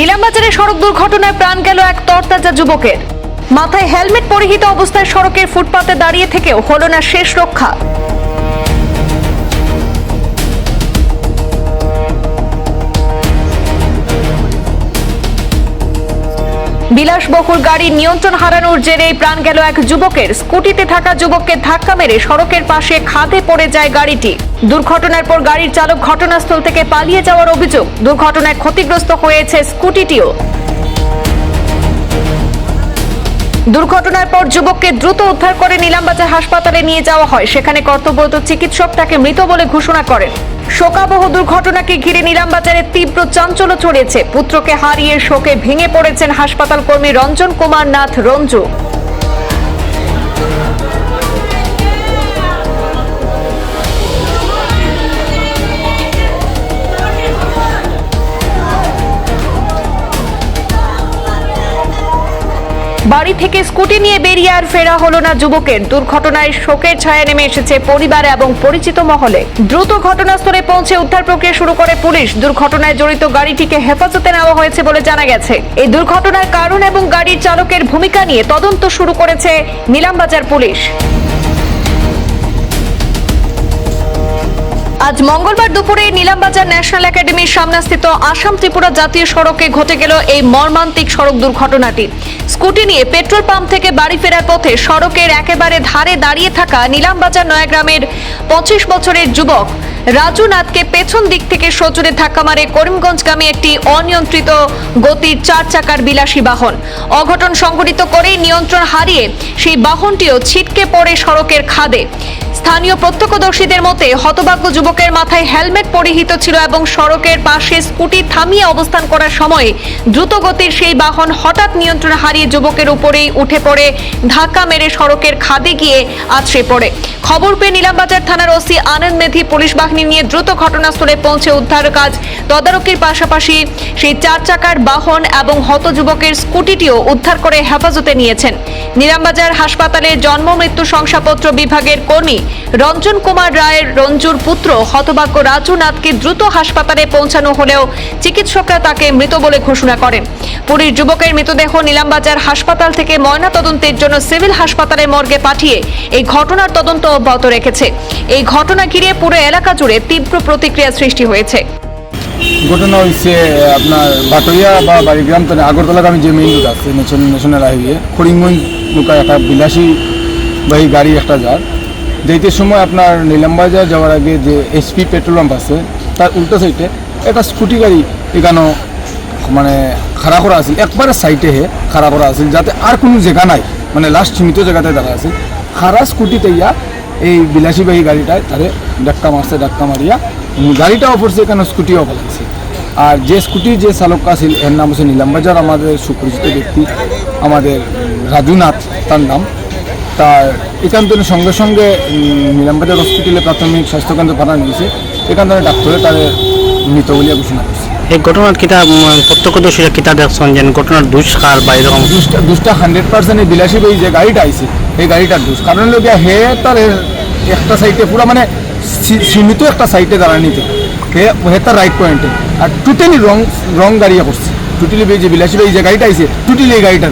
নীলামবাজারে সড়ক দুর্ঘটনায় প্রাণ গেল এক তরতাজা যুবকের। মাথায় হেলমেট পরিহিত অবস্থায় সড়কের ফুটপাতে দাঁড়িয়ে থেকেও হলো না শেষ রক্ষা। বিলাসবহুল গাড়ির নিয়ন্ত্রণ হারানোর জেরে প্রাণ গেল এক যুবকের। স্কুটিতে থাকা যুবককে ধাক্কা মেরে সড়কের পাশে খাদে পড়ে যায় গাড়িটি। দুর্ঘটনার পর গাড়ির চালক ঘটনাস্থল থেকে পালিয়ে যাওয়ার অভিযোগ। দুর্ঘটনায় ক্ষতিগ্রস্ত হয়েছে স্কুটিটিও। দুর্ঘটনার পর যুবককে দ্রুত উদ্ধার করে নীলামবাজার হাসপাতালে নিয়ে যাওয়া হয়। সেখানে কর্তব্যরত চিকিৎসক তাকে মৃত বলে ঘোষণা করেন। শোকাবহ দুর্ঘটনাকে ঘিরে নীলামবাজারে তীব্র চাঞ্চল্য ছড়িয়েছে। পুত্রকে হারিয়ে শোকে ভেঙে পড়েছেন হাসপাতাল কর্মী রঞ্জন কুমার নাথ রঞ্জু। বাড়ি থেকে স্কুটি নিয়ে বেরিয়ে আর ফেরা হলো না যুবকের। দুর্ঘটনায় শোকের ছায়া নেমে এসেছে পরিবার এবং পরিচিত মহলে। দ্রুত ঘটনাস্থলে পৌঁছে উদ্ধার প্রক্রিয়া শুরু করে পুলিশ। দুর্ঘটনায় জড়িত গাড়িটিকে হেফাজতে নেওয়া হয়েছে বলে জানা গেছে। এই দুর্ঘটনার কারণ এবং গাড়ির চালকের ভূমিকা নিয়ে তদন্ত শুরু করেছে নীলামবাজার পুলিশ। আজ মঙ্গলবার দুপুরে নীলামবাজার ন্যাশনাল একাডেমির সামনেস্থিত আসাম ত্রিপুরা জাতীয় সড়কে ঘটে গেল এই মর্মান্তিক সড়ক দুর্ঘটনাটি। স্কুটি নিয়ে পেট্রোল পাম্প থেকে বাড়ি ফেরার পথে সড়কের একেবারে ধারে দাঁড়িয়ে থাকা নীলামবাজার নয়াগ্রামের 25 বছরের যুবক রাজু নাথকে পেছন দিক থেকে সজোরে ধাক্কা মারে করিমগঞ্জগামী একটি অনিয়ন্ত্রিত গতির 4 চাকার বিলাসী বাহন। অঘটন সংঘটিত করেই নিয়ন্ত্রণ হারিয়ে সেই বাহনটিও ছিটকে পড়ে সড়কের খাদে। স্থানীয় প্রত্যক্ষদর্শীদের মতে হতভাগ্য যুবকের মাথায় হেলমেট পরিহিত ছিল এবং সড়কের পাশে স্কুটি থামিয়ে অবস্থান করার সময় দ্রুত গতির সেই বাহন হঠাৎ নিয়ন্ত্রণ হারিয়ে যুবকের উপরেই উঠে পড়ে ধাক্কা মেরে সড়কের খাদে গিয়ে আছড়ে পড়ে। খবর পেয়ে নীলামবাজার থানার ওসি আনন্দ মেধি পুলিশ বাহিনী নিয়ে দ্রুত ঘটনাস্থলে পৌঁছে উদ্ধার কাজ তদারকির পাশাপাশি সেই 4 চাকার বাহন এবং হত যুবকের স্কুটিটিও উদ্ধার করে হেফাজতে নিয়েছেন। নীলামবাজার হাসপাতালে জন্ম মৃত্যু শংসাপত্র বিভাগের কর্মী রঞ্জন কুমার রায়ের রঞ্জুর পুত্র হতভাগ্য রাজু নাথকে দ্রুত হাসপাতালে পৌঁছানো হলেও চিকিৎসকরা তাকে মৃত বলে ঘোষণা করেন। পুরীর যুবকের মৃতদেহ নীলামবাজার হাসপাতাল থেকে ময়নাতদন্তের জন্য সিভিল হাসপাতালে মর্গে পাঠিয়ে এই ঘটনার তদন্ত অব্যাহত রেখেছে। এই ঘটনা ঘিরে পুরো এলাকা জুড়ে তীব্র প্রতিক্রিয়া সৃষ্টি হয়েছে। ঘটনা হয়েছে আপনার বাটরিয়া বা বাড়িগ্রাম তো আগরতলাগামী যে মেইন রোড আছে ন্যাশনাল হাইওয়ে করিমগঞ্জ নৌকা একটা বিলাসী বাহী গাড়ি একটা যার যেতে সময় আপনার নীলামবাজার যাওয়ার আগে যে এসপি পেট্রোল পাম্প আছে তার উল্টো সাইডে একটা স্কুটি গাড়ি এখানে মানে খাড়া করা আছে, একবারে সাইডে খাড়া করা আছে যাতে আর কোনো জায়গা নাই, মানে লাস্ট সীমিত জায়গাতে দেখা আছে। খাড়া স্কুটিতে ইয়া এই বিলাসীবাহী গাড়িটায় তারে ধাক্কা মারছে, ধাক্কা মারিয়া গাড়িটাও পড়ছে, এখানে স্কুটিও পালাইছে। আর যে স্কুটির যে চালক আছিল এর নাম হচ্ছে নীলামবাজার আমাদের সুপরিচিত ব্যক্তি আমাদের রাজু নাথ তার নাম। তার এখান থেকে সঙ্গে সঙ্গে নীলামবাজার হসপিটালে প্রাথমিক স্বাস্থ্যকেন্দ্রে পাঠানো হয়েছে। এখান থেকে ডাক্তারে তাদের মৃত বলে ঘোষণা করছে। এই ঘটনার কিতা প্রত্যক্ষদর্শীরা কিতা দেখছেন যে ঘটনার দুষ্কার বা এরকম দুষ্টা 100% এই বিলাসীবাহী যে গাড়িটা আইছে এই গাড়িটার দোষ। কারণ লোক হে তার একটা সাইডে পুরো মানে সীমিত একটা সাইডে দাঁড়ানিতে হে তার রাইট পয়েন্টে আর টোটালি রং গাড়িয়া করছে। টোটালি যে বিলাসীবাহী যে গাড়িটা আইছে টোটালি এই গাড়িটা